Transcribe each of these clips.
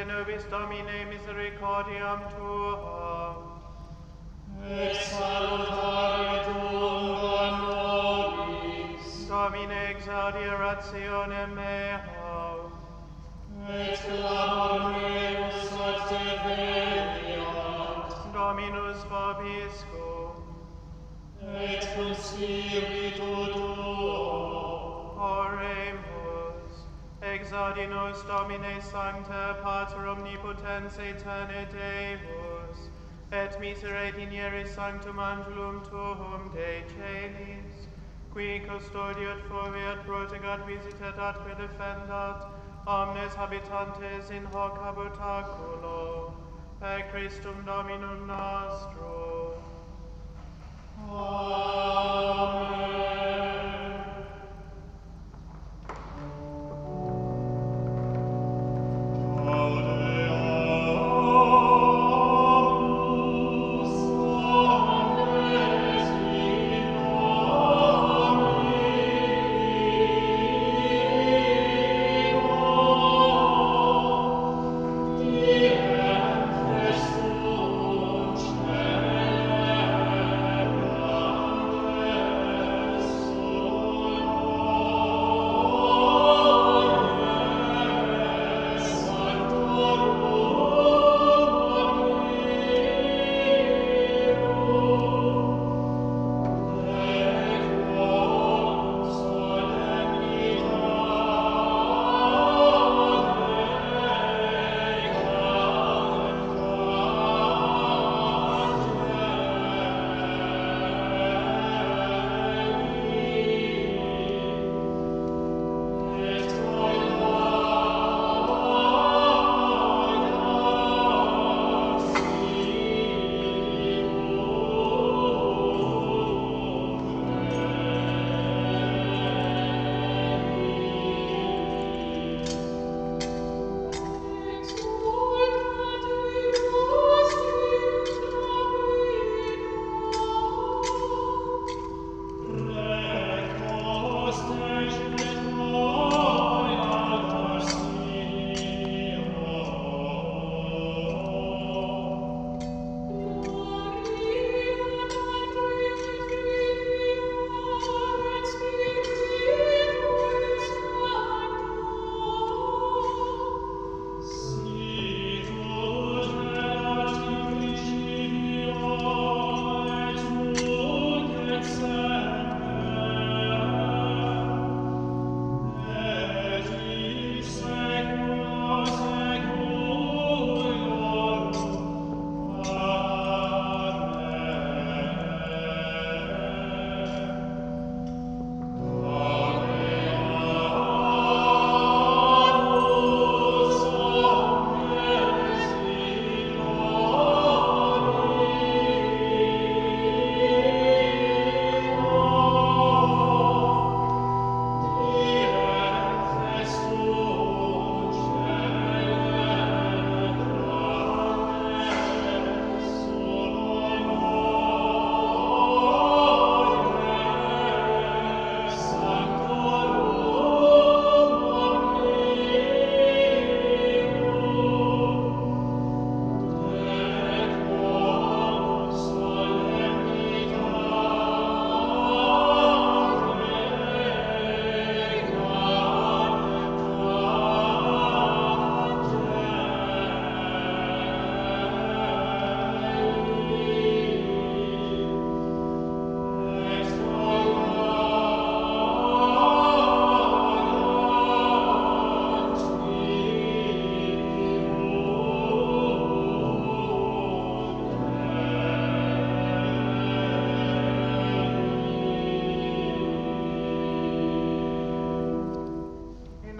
nobis Domine misericordiam tuam. Et salutare tuum nobis. Domine exaudi rationem meam. Et clamor meus ad te veniat. Dominus vobiscum. Et cum spiritu tuo. Oremus. Exaudi nos Domine Sancta Pater Omnipotens Aeterne Deus, et misere dinieris sanctum angelum tuum de celis, qui custodiat, foveat, protegat, visitat, atque defendat, omnes habitantes in hoc habitaculo, per Christum Dominum nostrum. Amen.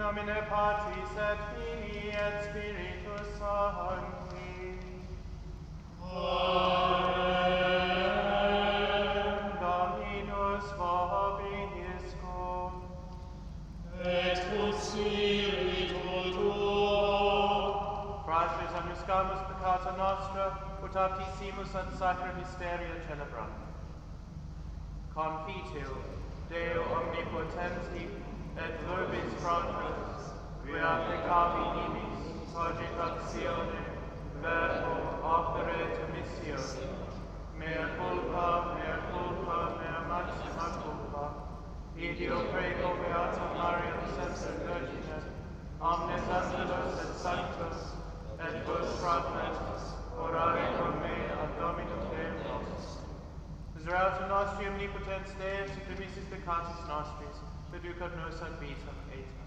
nomine Patris et Filii et Spiritus Sancti. Amen. Dominus vobiscum. Et cum spiritu tuo. Fratres anuscamus peccata nostra, ut aptissimus ad sacra mysteria celebrant. Confitiu Deo omnipotenti, et vobis fratres, via peccavi nimis, cogitazione, verbo, opere et missione. Mea culpa, mea maxima culpa. Ideo prego Beata Maria Semper Virgine, omnes angelos et sanctos, et vos fratres, orare pro me ad Dominum Deum nostrum. Miserata nostri omnipotens Deus, et remissis peccatis nostris, reducat nos ad vitam aetam.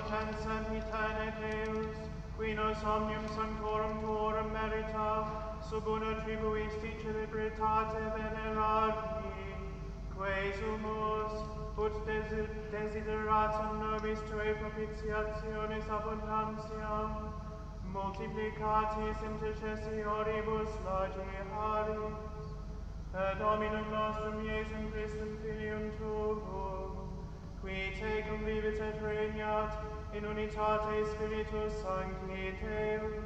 omnipotens and aeterna Deus, qui nos omnium sanctorum tuorum merita, sub una tribuis dice libertate venerari, quae sumus, ut desideratum nobis tuae propitiationis abundantiam, multiplicatis intercessioribus lagiaris, per Dominum nostrum Iesum Christum Filium Tuum, qui tecum vivit et regnat in unitate Spiritus Sancti Deus,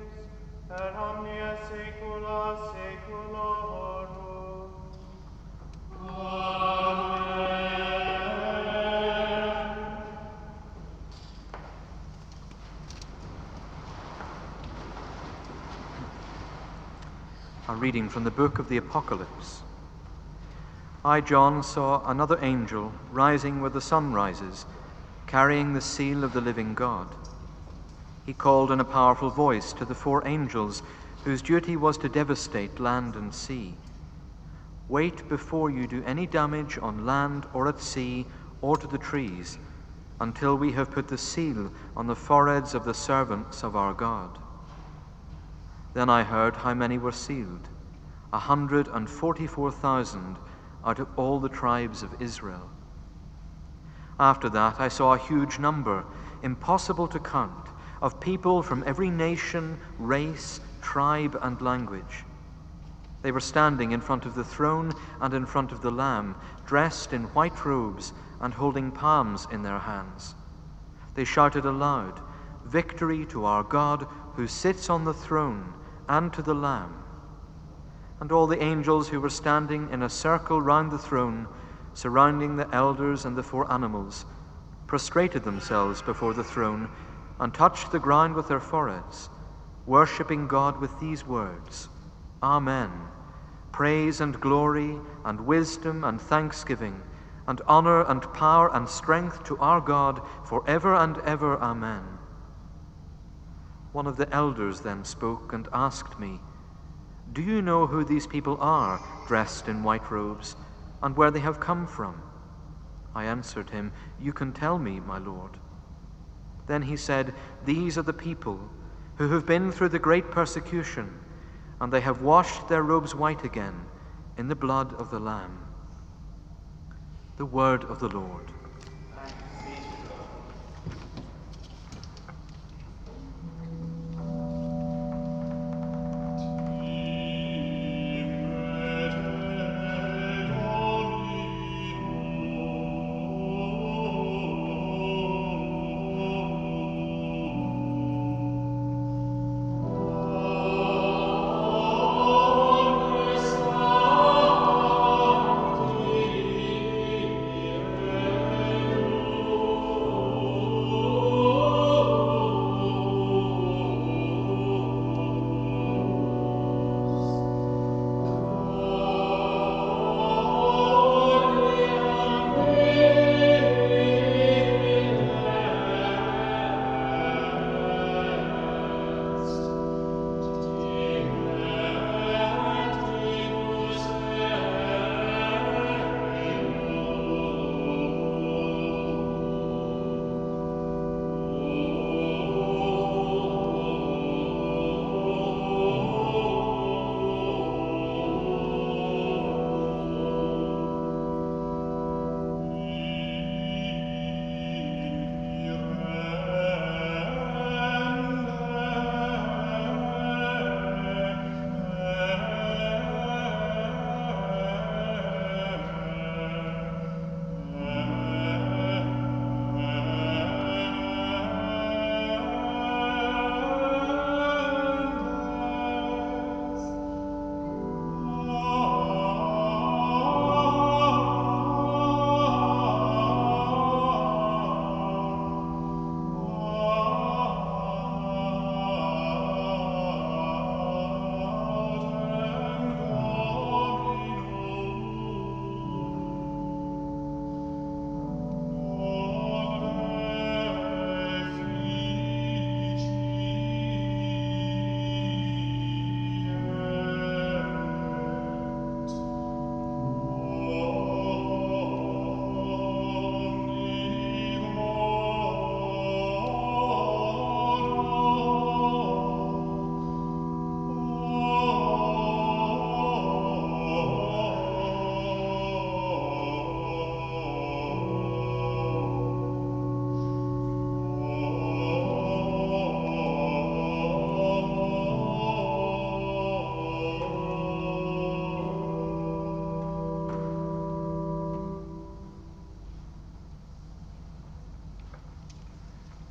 per omnia saecula saeculorum. Amen. A reading from the book of the Apocalypse. I, John, saw another angel rising where the sun rises, carrying the seal of the living God. He called in a powerful voice to the 4 angels whose duty was to devastate land and sea. Wait before you do any damage on land or at sea or to the trees, until we have put the seal on the foreheads of the servants of our God. Then I heard how many were sealed, 144,000 out of all the tribes of Israel. After that I saw a huge number, impossible to count, of people from every nation, race, tribe, and language. They were standing in front of the throne and in front of the Lamb, dressed in white robes and holding palms in their hands. They shouted aloud, "Victory to our God who sits on the throne and to the Lamb." And all the angels who were standing in a circle round the throne, surrounding the elders and the 4 animals, prostrated themselves before the throne and touched the ground with their foreheads, worshipping God with these words, "Amen. Praise and glory and wisdom and thanksgiving and honor and power and strength to our God forever and ever. Amen." One of the elders then spoke and asked me, "Do you know who these people are, dressed in white robes, and where they have come from?" I answered him, "You can tell me, my Lord." Then he said, "These are the people who have been through the great persecution, and they have washed their robes white again in the blood of the Lamb." The word of the Lord.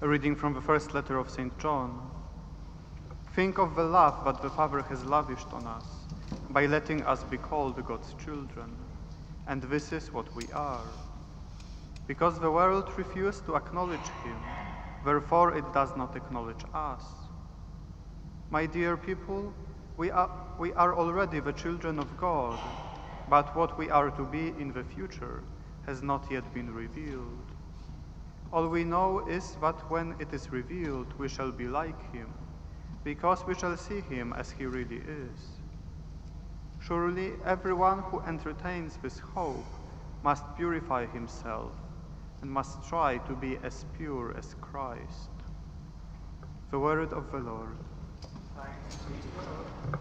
A reading from the first letter of St. John. Think of the love that the Father has lavished on us by letting us be called God's children, and this is what we are. Because the world refused to acknowledge him, therefore it does not acknowledge us. My dear people, we are already the children of God, but what we are to be in the future has not yet been revealed. All we know is that when it is revealed, we shall be like him, because we shall see him as he really is. Surely everyone who entertains this hope must purify himself and must try to be as pure as Christ. The word of the Lord. Thanks be to God.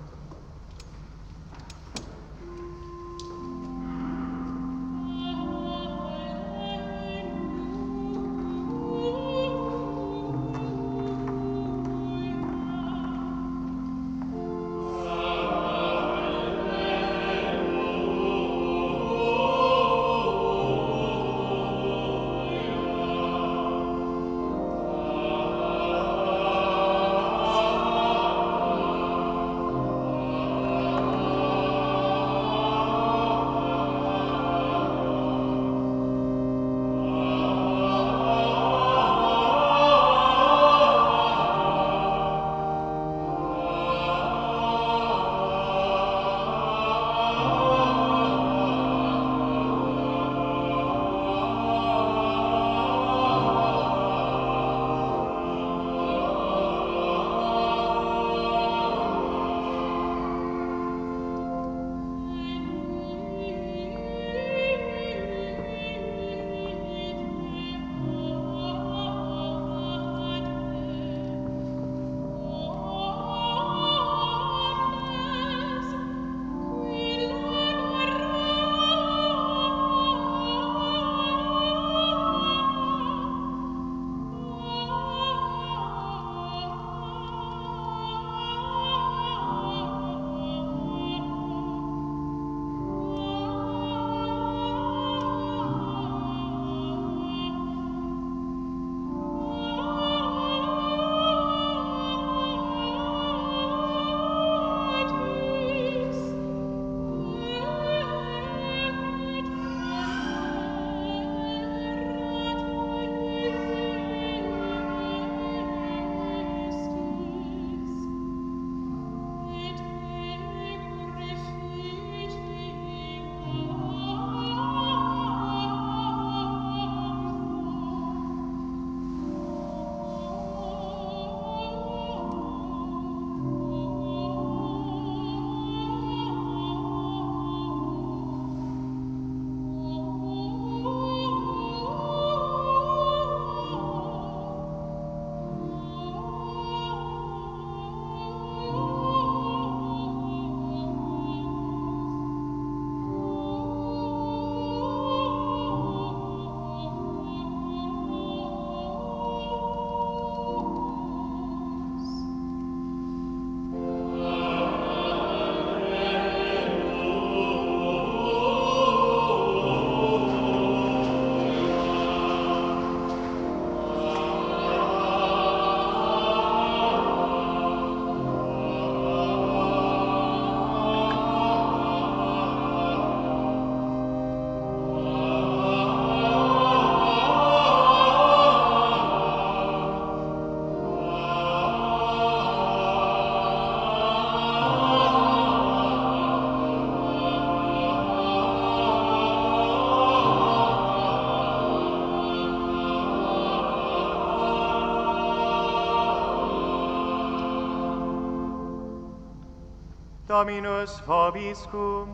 Dominus vobiscum.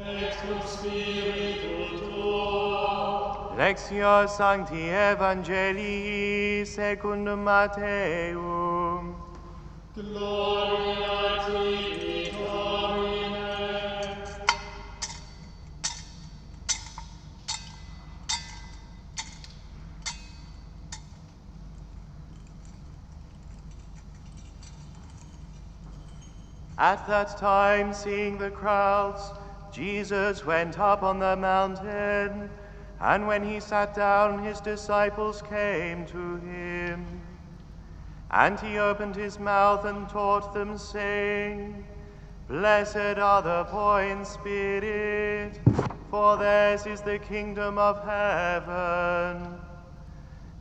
Et cum spiritu tuo. Lectio Sancti Evangelii secundum Matteum. Gloria tibi, Domine. At that time, seeing the crowds, Jesus went up on the mountain, And when he sat down, his disciples came to him. And he opened his mouth and taught them, saying, Blessed are the poor in spirit, for theirs is the kingdom of heaven.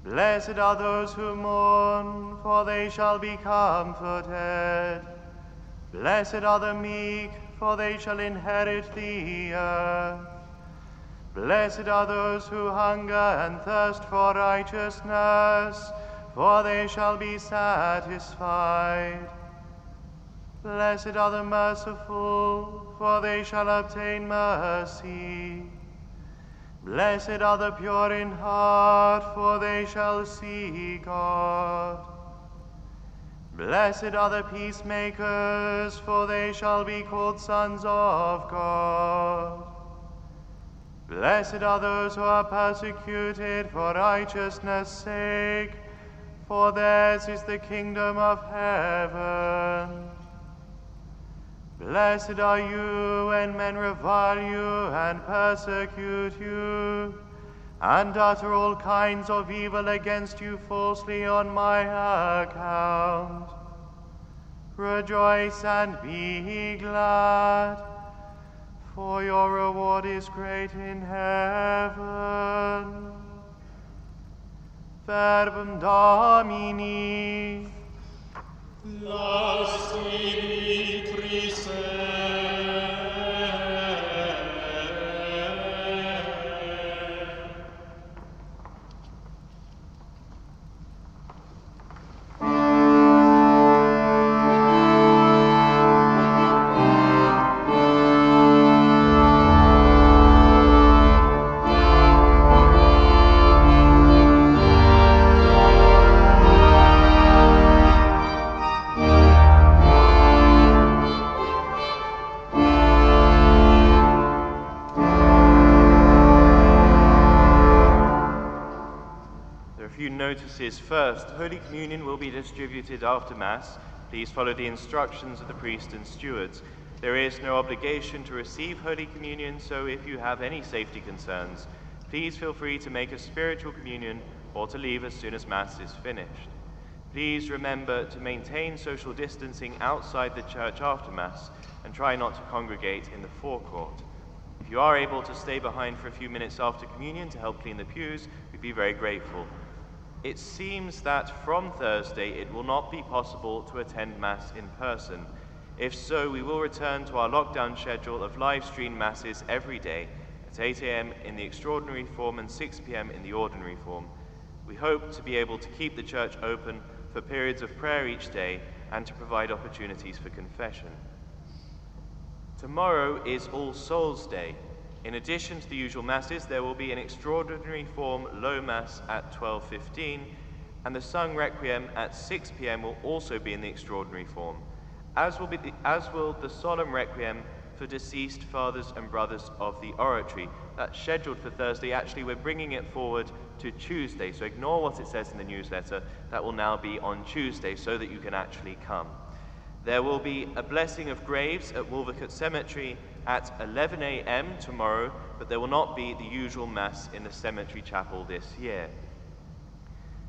Blessed are those who mourn, for they shall be comforted. Blessed are the meek, for they shall inherit the earth. Blessed are those who hunger and thirst for righteousness, for they shall be satisfied. Blessed are the merciful, for they shall obtain mercy. Blessed are the pure in heart, for they shall see God. Blessed are the peacemakers, for they shall be called sons of God. Blessed are those who are persecuted for righteousness' sake, for theirs is the kingdom of heaven. Blessed are you when men revile you and persecute you, and utter all kinds of evil against you falsely on my account. Rejoice and be glad, for your reward is great in heaven. Verbum Domini. Laus tibi Christe. Notices. First, Holy Communion will be distributed after Mass. Please follow the instructions of the priest and stewards. There is no obligation to receive Holy Communion, so if you have any safety concerns, please feel free to make a spiritual communion or to leave as soon as Mass is finished. Please remember to maintain social distancing outside the church after Mass and try not to congregate in the forecourt. If you are able to stay behind for a few minutes after communion to help clean the pews, we'd be very grateful. It seems that from Thursday it will not be possible to attend Mass in person. If so, we will return to our lockdown schedule of live stream Masses every day at 8 a.m. in the extraordinary form and 6 p.m. in the ordinary form. We hope to be able to keep the church open for periods of prayer each day and to provide opportunities for confession. Tomorrow is All Souls' Day. In addition to the usual Masses, there will be an extraordinary form low Mass at 12:15, and the sung Requiem at 6 p.m. will also be in the extraordinary form, as will the solemn Requiem for deceased fathers and brothers of the oratory. That's scheduled for Thursday. Actually, we're bringing it forward to Tuesday, so ignore what it says in the newsletter. That will now be on Tuesday so that you can actually come. There will be a blessing of graves at Wolvercote Cemetery at 11 a.m. tomorrow, but there will not be the usual Mass in the cemetery chapel this year.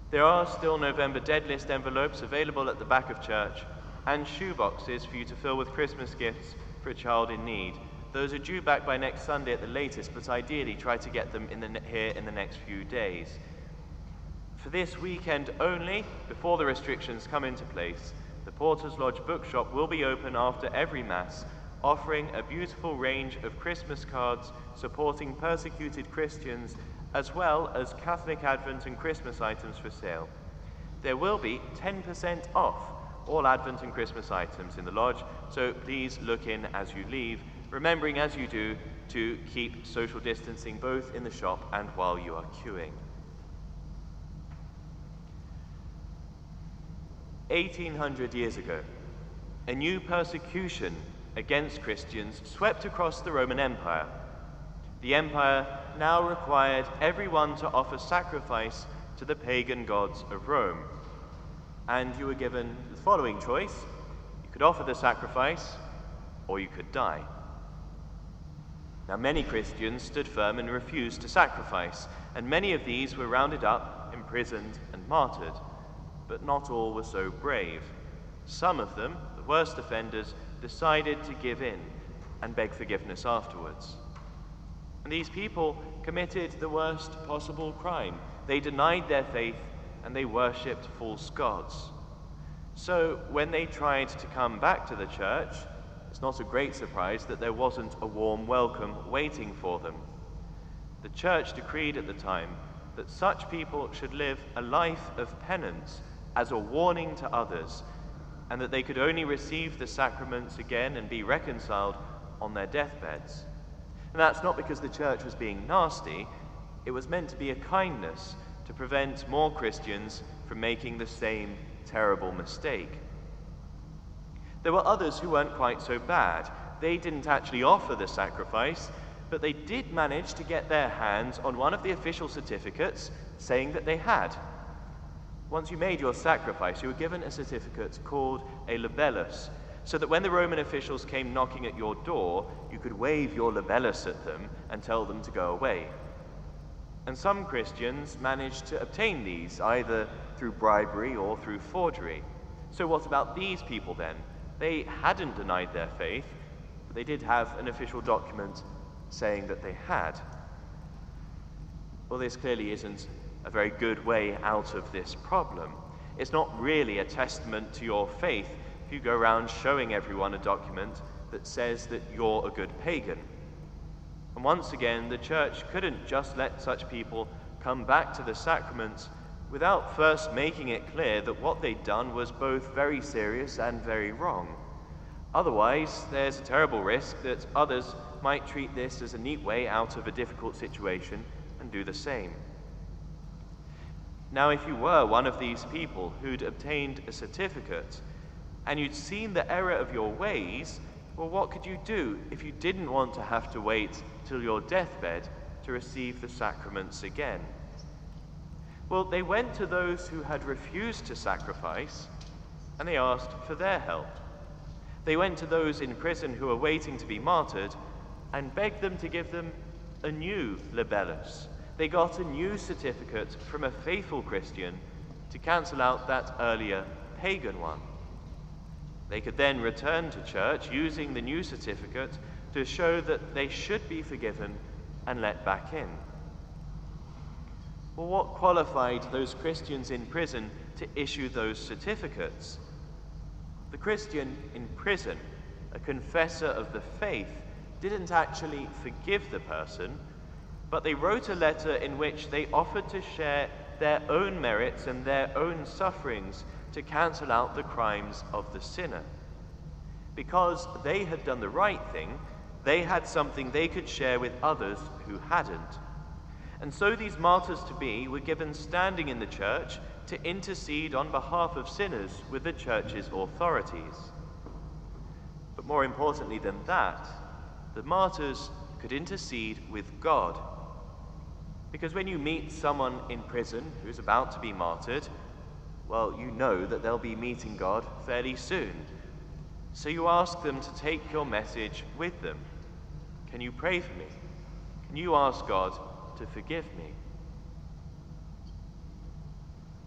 There are still November Dead List envelopes available at the back of church and shoe boxes for you to fill with Christmas gifts for a child in need. Those are due back by next Sunday at the latest, but ideally try to get them here in the next few days. For this weekend only, before the restrictions come into place, the Porter's Lodge bookshop will be open after every Mass, offering a beautiful range of Christmas cards supporting persecuted Christians, as well as Catholic Advent and Christmas items for sale. There will be 10% off all Advent and Christmas items in the lodge, so please look in as you leave, remembering as you do to keep social distancing both in the shop and while you are queuing. 1800 years ago, a new persecution against Christians swept across the Roman Empire. The empire now required everyone to offer sacrifice to the pagan gods of Rome. And you were given the following choice: you could offer the sacrifice, or you could die. Now many Christians stood firm and refused to sacrifice, and many of these were rounded up, imprisoned, and martyred. But not all were so brave. Some of them, the worst offenders, decided to give in and beg forgiveness afterwards. And these people committed the worst possible crime. They denied their faith and they worshipped false gods. So when they tried to come back to the church, it's not a great surprise that there wasn't a warm welcome waiting for them. The church decreed at the time that such people should live a life of penance as a warning to others, and that they could only receive the sacraments again and be reconciled on their deathbeds. And that's not because the church was being nasty. It was meant to be a kindness to prevent more Christians from making the same terrible mistake. There were others who weren't quite so bad. They didn't actually offer the sacrifice, but they did manage to get their hands on one of the official certificates saying that they had. Once you made your sacrifice, you were given a certificate called a libellus, so that when the Roman officials came knocking at your door, you could wave your libellus at them and tell them to go away. And some Christians managed to obtain these, either through bribery or through forgery. So what about these people then? They hadn't denied their faith, but they did have an official document saying that they had. Well, this clearly isn't a very good way out of this problem. It's not really a testament to your faith if you go around showing everyone a document that says that you're a good pagan. And once again, the church couldn't just let such people come back to the sacraments without first making it clear that what they'd done was both very serious and very wrong. Otherwise, there's a terrible risk that others might treat this as a neat way out of a difficult situation and do the same. Now, if you were one of these people who'd obtained a certificate and you'd seen the error of your ways, well, what could you do if you didn't want to have to wait till your deathbed to receive the sacraments again? Well, they went to those who had refused to sacrifice and they asked for their help. They went to those in prison who were waiting to be martyred and begged them to give them a new libellus. They got a new certificate from a faithful Christian to cancel out that earlier pagan one. They could then return to church using the new certificate to show that they should be forgiven and let back in. Well, what qualified those Christians in prison to issue those certificates? The Christian in prison, a confessor of the faith, didn't actually forgive the person, but they wrote a letter in which they offered to share their own merits and their own sufferings to cancel out the crimes of the sinner. Because they had done the right thing, they had something they could share with others who hadn't. And so these martyrs-to-be were given standing in the church to intercede on behalf of sinners with the church's authorities. But more importantly than that, the martyrs could intercede with God. Because when you meet someone in prison who's about to be martyred, well, you know that they'll be meeting God fairly soon. So you ask them to take your message with them. Can you pray for me? Can you ask God to forgive me?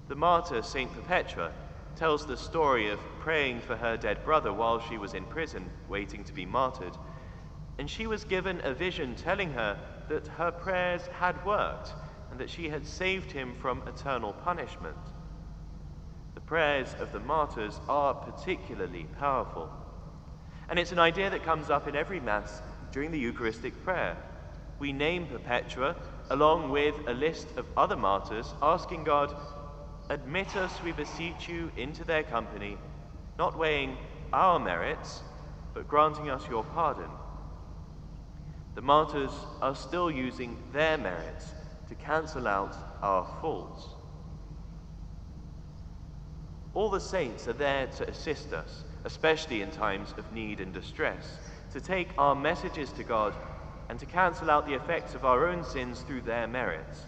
The martyr, Saint Perpetua, tells the story of praying for her dead brother while she was in prison, waiting to be martyred. And she was given a vision telling her that her prayers had worked and that she had saved him from eternal punishment. The prayers of the martyrs are particularly powerful. And it's an idea that comes up in every Mass during the Eucharistic prayer. We name Perpetua along with a list of other martyrs, asking God, admit us, we beseech you, into their company, not weighing our merits, but granting us your pardon. The martyrs are still using their merits to cancel out our faults. All the saints are there to assist us, especially in times of need and distress, to take our messages to God and to cancel out the effects of our own sins through their merits.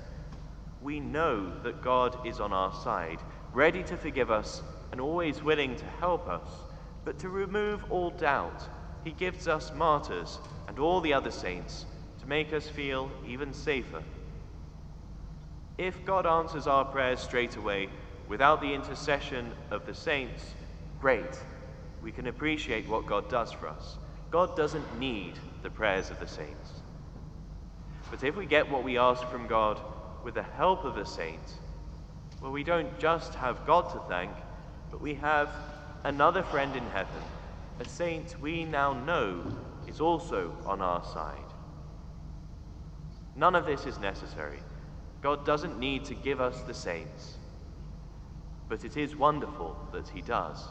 We know that God is on our side, ready to forgive us and always willing to help us. But to remove all doubt, he gives us martyrs and all the other saints to make us feel even safer. If God answers our prayers straight away without the intercession of the saints, great. We can appreciate what God does for us. God doesn't need the prayers of the saints. But if we get what we ask from God with the help of a saint, well, we don't just have God to thank, but we have another friend in heaven, a saint we now know is also on our side. None of this is necessary. God doesn't need to give us the saints, but it is wonderful that he does.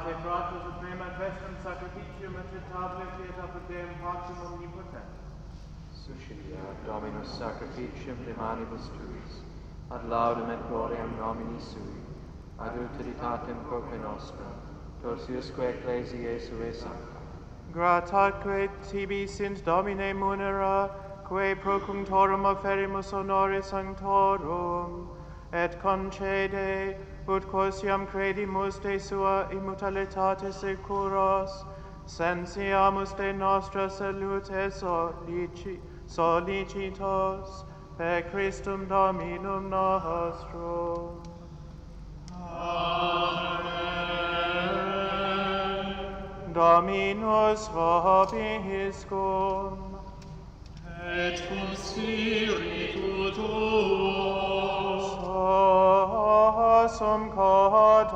te fratus suprema vestem sacrificium acceptabile fiat apud Deum pacem omnipotent. Suscitia Dominus sacrificium de manibus tuis, ad laudem et gloriam nomini sui, ad utilitatem proque nostra, torsiusque ecclesiae sue sancta. Grataque tibi sint Domine munera, quae procunctorum offerimus honore sanctorum, et concede, ut quosiam credimus de sua immortalitate securos, sensiamus de nostra salute solicitos, per Christum Dominum nostrum. Dominus vobiscum. Et cum spiritu tuo. Sum coda.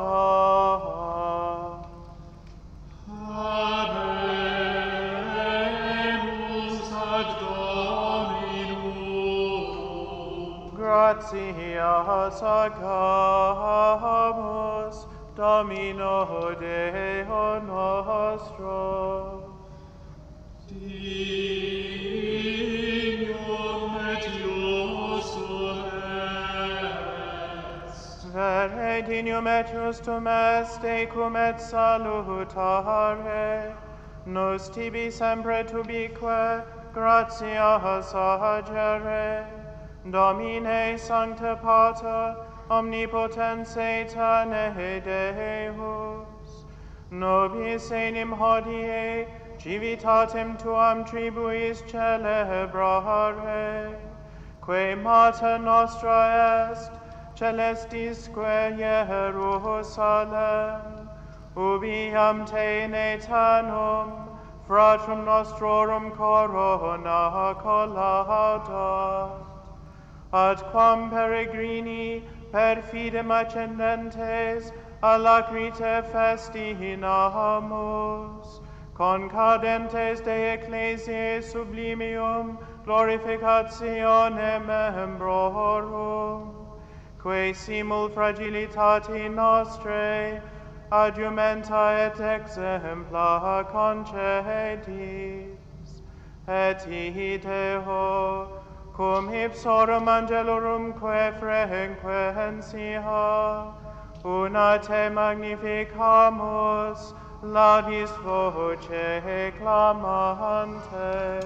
Habemus ad Dominum. Gratias agamus Domino Deo nostro. Dignum et iusum est. Vere dignum et justum est, decum et salutare, nos tibi sempre tubique gratias agere, Domine sancta Pater, omnipotens aeterne Deus, nobis enim hodie civitatem tuam tribuis celebrare, quae mater nostra est, celestisque Jerusalem, ubiam te in aetanum, fratrum nostrorum corona collaudat, ad quam peregrini per fidem accendentes alacrite festinamus, concadentes de ecclesiae sublimium glorificationem membrorum, quae simul fragilitate nostrae adjumenta et exempla concedis, et Deo, cum ipsorum angelorumque frequentia, una te magnificamus, laudis voce clamante.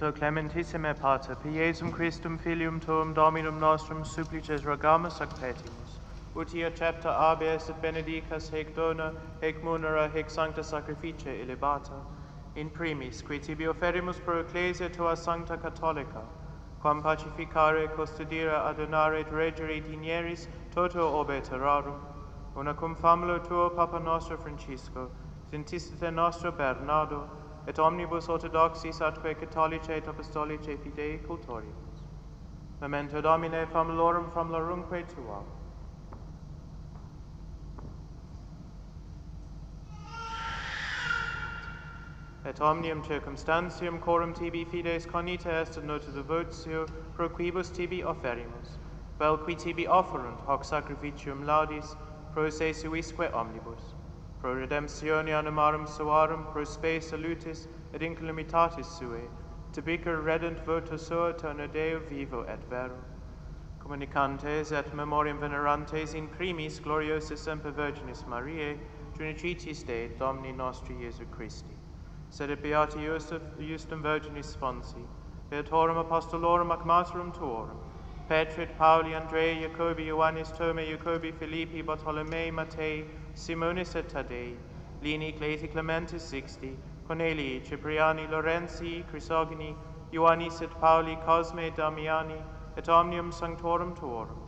Clementissime Pater, per Iesum Christum Filium Tuum Dominum Nostrum supplices rogamus ac petimus, ut ia cepta abies et benedicas hec dona, hec munera, hec sancta sacrificia elevata, in primis, qui tibi offerimus pro ecclesia tua sancta catholica, quam pacificare, custodire, adonare et regere dinieris toto orbe terrarum, una cum famulo tuo Papa nostro Francisco, Sanctissite nostro Bernardo, et omnibus orthodoxis atque catholicae et apostolicae fidei cultoribus. Memento Domine famulorum famulorumque tuam. Et omnium circumstantium coram tibi fides conita est nota devotio pro quibus tibi offerimus, vel qui tibi offerunt hoc sacrificium laudis pro se suisque omnibus, pro redemptione animarum suarum, pro spe salutis et incolumitatiis suae, tibicer redent voto sua terna Deo vivo et vero. Communicantes et memoriam venerantes in primis gloriosis semper Virginis Mariae, Trinitritis Dei Domini nostri Iesu Christi. Sed et beati Justum Virginis sponsi, beatorum apostolorum ac martyrum tuorum, Petrit, Pauli, Andrei, Jacobi, Ioannis, Tome, Jacobi, Philippi, Bartolomei, Mattei, Simonis et Tadei, Lini, Cleti, Clementis, Sixti, Cornelii, Cipriani, Lorenzi, Chrysogoni, Ioannis et Pauli, Cosme, Damiani, et omnium sanctorum tuorum,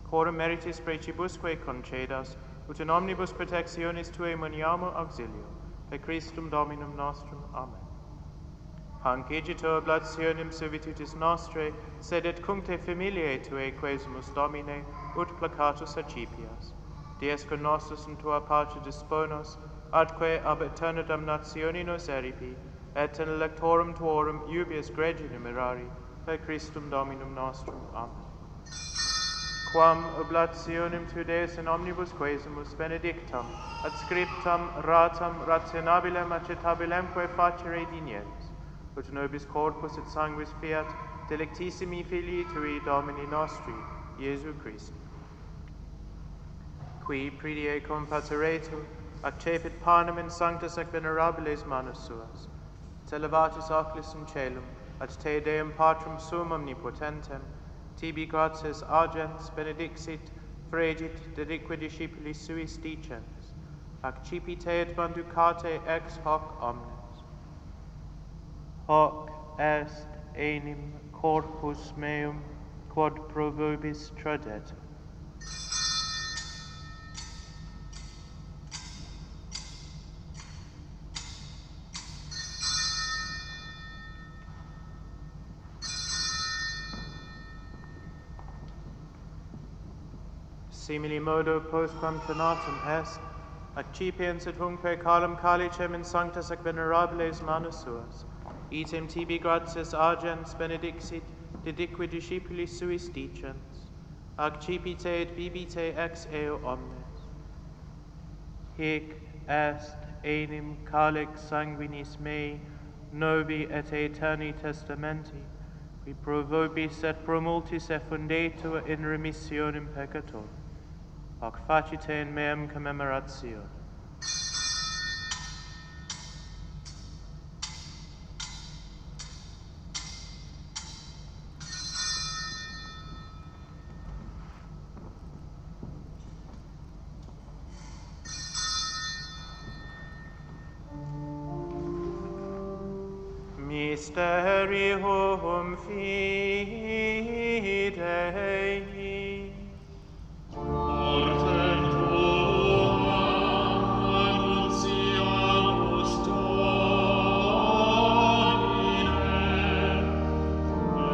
quorum meritis precibusque concedas, ut in omnibus protectionis tuae muniamo auxilio, per Christum Dominum nostrum. Amen. Hanc igitur oblationem servitutis nostrae, sed et cuncte familiae tuae quesumus Domine, ut placatus accipias. Diesque nostus in tua pace disponos, atque ab eterna damnatione nos eripi, et in electorum tuorum ubius gregine mirari, per Christum Dominum nostrum. Amen. Quam oblationem tu Deus in omnibus quesumus benedictam, adscriptam, ratam, rationabilem, accettabilemque facere dinieris, ut nobis corpus et sanguis fiat, delectissimi Filii Tui Domini nostri, Iesu Christi. Qui pridie compateretur, accepit panem in sanctas ac venerabiles manus suas, et elevatis oculis in caelum, at te Deum Patrum sum omnipotentem, tibi gratias agens benedixit, fregit, dedique discipulis suis dicens, accipite et manducate ex hoc omnes. Hoc est enim corpus meum, quod pro vobis tradet. Simili modo postquam tonatum est, accipiens et hunque calum calicem in sanctas ac venerabiles manus suas, item tibi gratias agens benedixit, dedique discipulis suis dicens, accipite et bibite ex eo omnes. Hic est enim calix sanguinis mei, novi et aeterni testamenti, qui pro vobis et pro multis effundetur in remissionem peccatorum. Hoc facite in meam commemoratio. Mysterium Fidei. Mortem tuam annuntiamus Domine,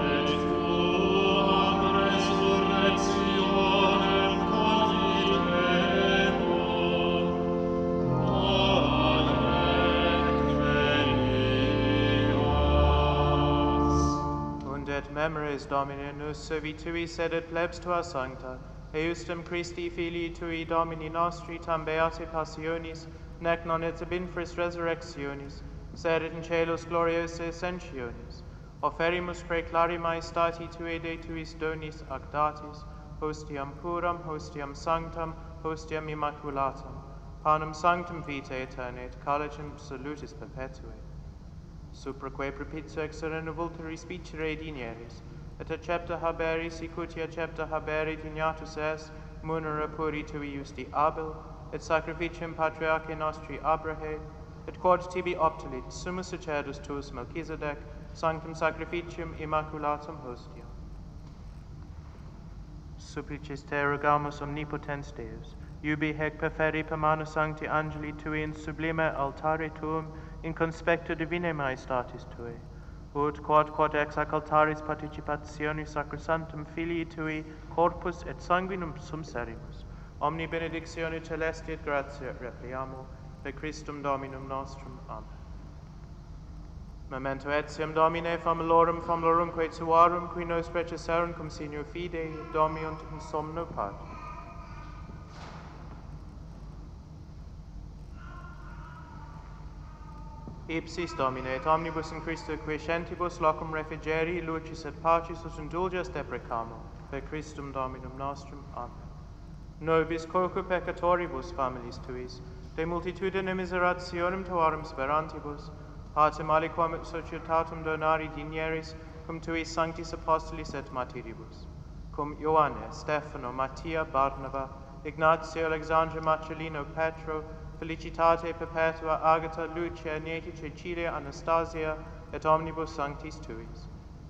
et tuam resurrectionem confidemus, Und et memoris Domine nos servitui sed et plebs tua sancta, Eustem Christi Filii Tui Domini nostri tam beate passionis, nec non et ab infris resurrectionis, sed et in celos gloriose ascensionis, offerimus preclari maestati Tui de Tuis donis ac datis, hostiam puram, hostiam sanctam, hostiam immaculatam, panem sanctum vitae aeternae, et calicem salutis perpetue. Supraque propitio ex sereno vulturi spicere dinieris, et accepta haberi sicuti accepta haberi dignatus est, munera puri Tui justi Abel, et sacrificium patriarchae nostri Abrahe, et quod tibi optalit summus sacerdus tuus Melchizedec, sanctum sacrificium immaculatum hostiam. Supplices te rogamus omnipotens Deus, ubi hec perferi per mano sancti angeli Tui in sublime altare Tuum, in conspecto divinae maestatis Tui, ut quod ex ac altaris participationis sacrosanctum Filii Tui, corpus et sanguinum sum serimus, omni benedictione celesti et gratia repliamo, per Christum Dominum nostrum. Amen. Memento etiam Domine famulorumque tuarum, qui nos precesarum cum signo fidei, domiunt in somno Patri. Ipsis Domine, et omnibus in Christo quiescentibus locum refugeri, lucis et pacis us indulgas deprecamo, per Christum Dominum nostrum. Amen. Nobis coco peccatoribus familis Tuis, de multitudine miserationem Tuarum sperantibus, patem aliquam et societatum donari digneris, cum Tuis sanctis apostolis et martyribus, cum Ioanne, Stefano, Mattia, Barnaba, Ignatio, Alexandre, Marcellino, Petro, Felicitate perpetua, Agata, Lucia, Neti, Cecilia, Anastasia, et omnibus sanctis Tuis.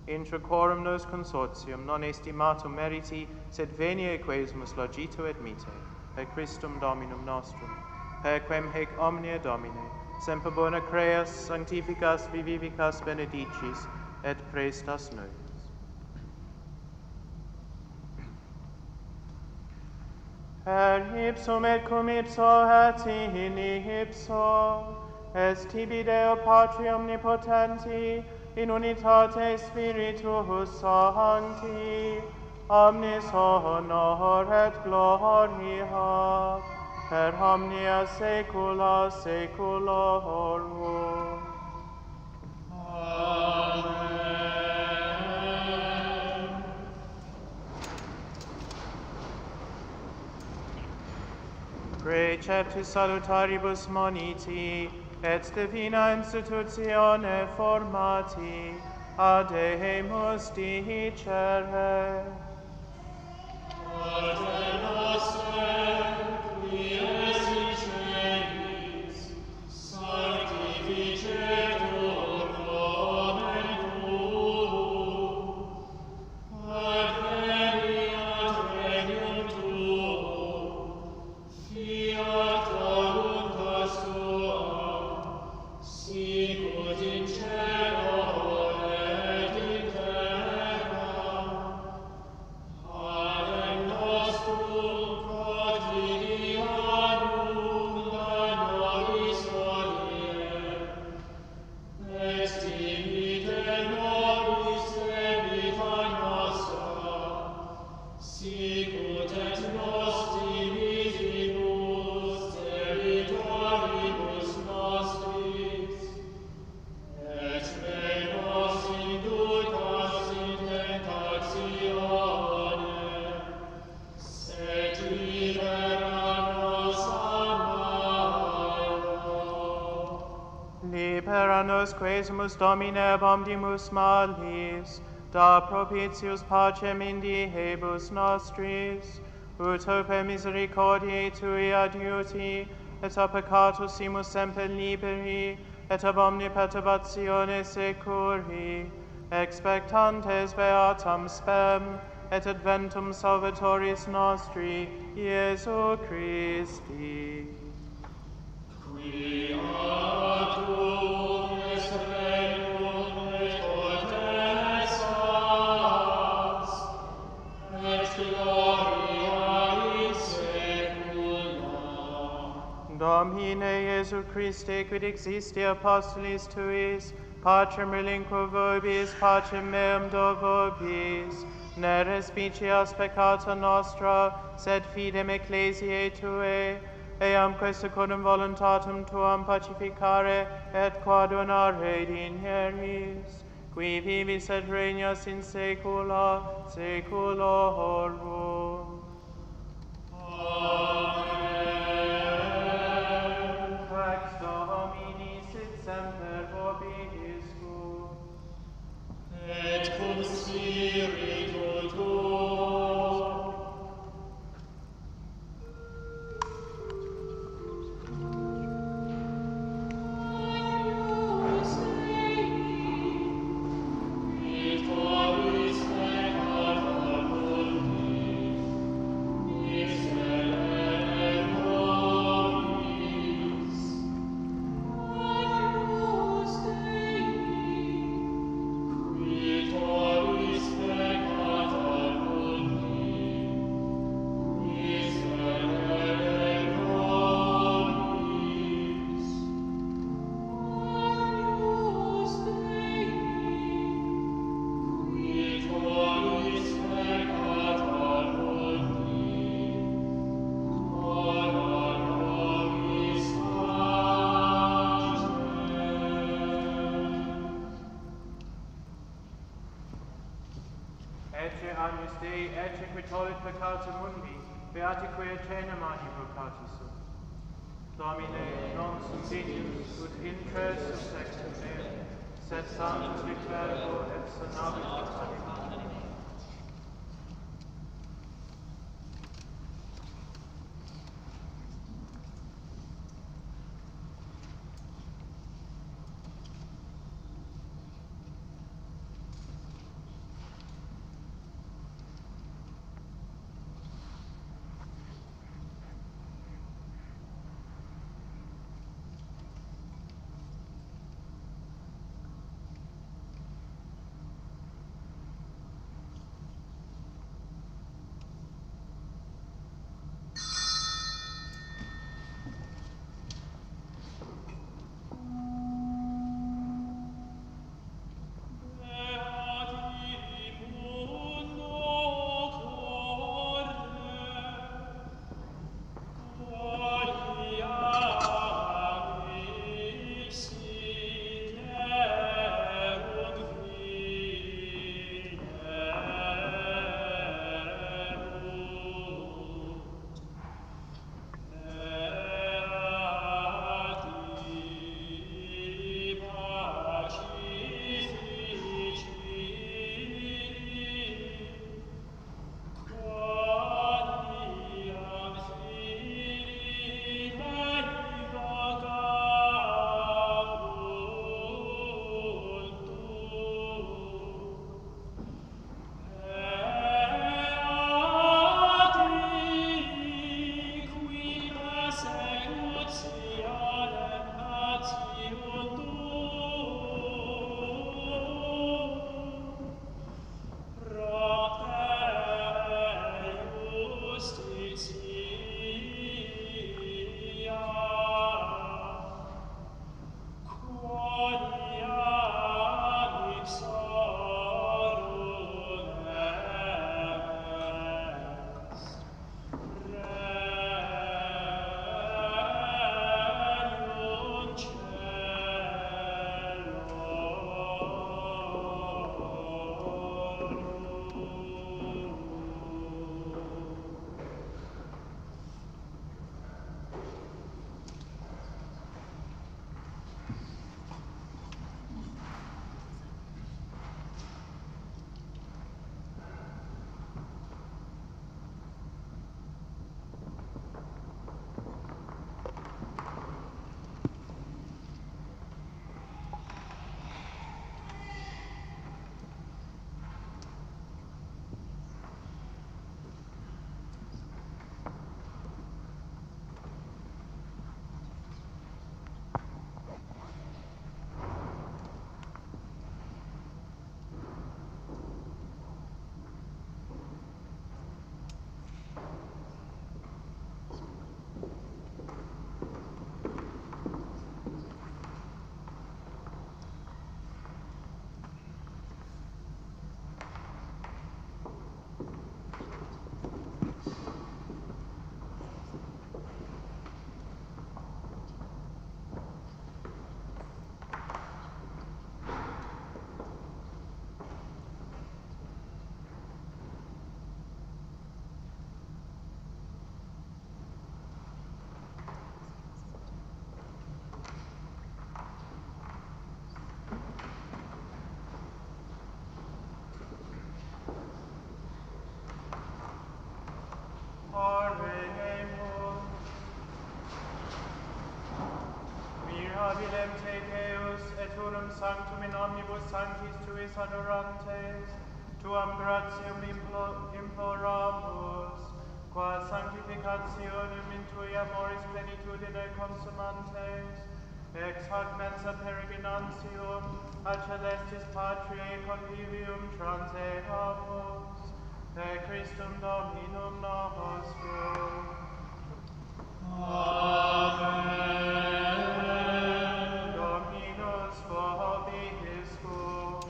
Intra quorum nos consortium non estimatum meriti, sed venie quesumus logito et mite, per Christum Dominum nostrum, per quem hec omnia Domine, semper bona creas, sanctificas, vivificas, benedicis, et prestas nos. Per ipsum et cum ipso et in ipso, est tibi Deo Patri omnipotenti, in unitate Spiritus Sancti, omnis honor et gloria, per omnia saecula saeculorum. Amen. Preceptus salutaribus moniti, et divina institutione formati, ademus dicere. Pater noster, qui es in celis, sanctificetur nomen tuum, adveniat regnum tuum, fiat voluntas tua, sicut in cielo et in terra. Panem nostrum quotidianum da nobis hodie, et dimitte nobis debita nostra, sicut et nos dimittimus debitoribus nostris, et me nos inducas in tentatione, sed libera nos a malo. Libera nos quesumus Domine ab omnibus malis, da propitius pacem in diebus nostris, ut ope misericordiae Tui adiuti, et a peccato simus semper liberi, et ab omni perturbatione securi, expectantes beatam spem, et adventum Salvatoris nostri, Iesu Christi. Qui tuum est regnum et potestas, et gloria in saecula. Domine Iesu Christe, quid existi apostolis Tuis, pacem relinquo vobis, pacem meum do vobis, ne respicias peccata nostra, sed fidem ecclesiae Tuae, eamque secundum voluntatem Tuam pacificare et coadunare digneris, qui vivis et regnas in saecula saeculorum. Amen. Pax Domini sit semper vobiscum. Et cum spiritu tuo. Victoris peccata multis, miserere nobis. Ecce agnus Dei, ecce qui tollit peccata mundi, beatique ecce mani vocati sunt. Domine, non sum dignus, ut intres subsectum meum, sed sanctus vic verbo et sanabit anima. Mirabilem te Deus, et unum sanctum in omnibus sanctis tuis adorantes, tuam gratium imploramus, qua sanctificationem in tui amoris plenitudine consumantes, ex hoc mensa peregrinantium, ad celestis Patriae convivium transeamus, per Christum Dominum nostrum. Amen. Dominus vobiscum.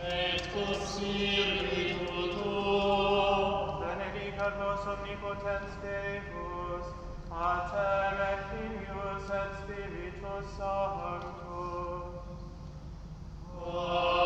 Et cum spiritu tuo. Benedicat vos omnipotens Deus, Pater et Filius et Spiritus Sanctus. Amen.